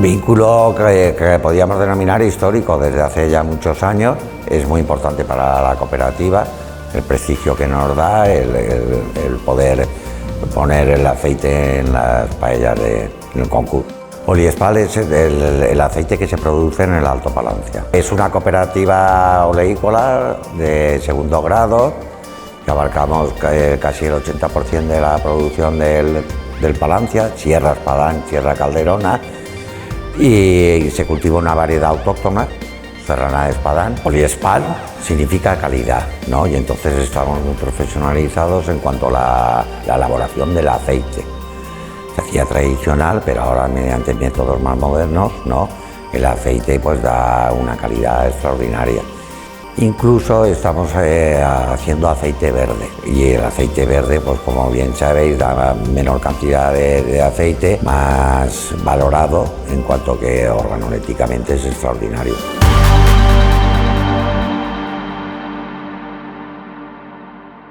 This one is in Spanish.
Vínculo que podríamos denominar histórico desde hace ya muchos años. Es muy importante para la cooperativa el prestigio que nos da, el poder poner el aceite en las paellas del concurso. Poliespal es el aceite que se produce en el Alto Palancia. Es una cooperativa oleícola de segundo grado, que abarcamos casi el 80% de la producción del Palancia, Sierra Espadán, Sierra Calderona, y se cultiva una variedad autóctona, Serrana de Espadán. Poliespal significa calidad, ¿no? Y entonces estamos muy profesionalizados en cuanto a la elaboración del aceite. Se hacía tradicional, pero ahora mediante métodos más modernos, ¿no? El aceite pues da una calidad extraordinaria. Incluso estamos haciendo aceite verde, y el aceite verde, pues como bien sabéis, da menor cantidad de aceite, más valorado en cuanto que organolécticamente es extraordinario.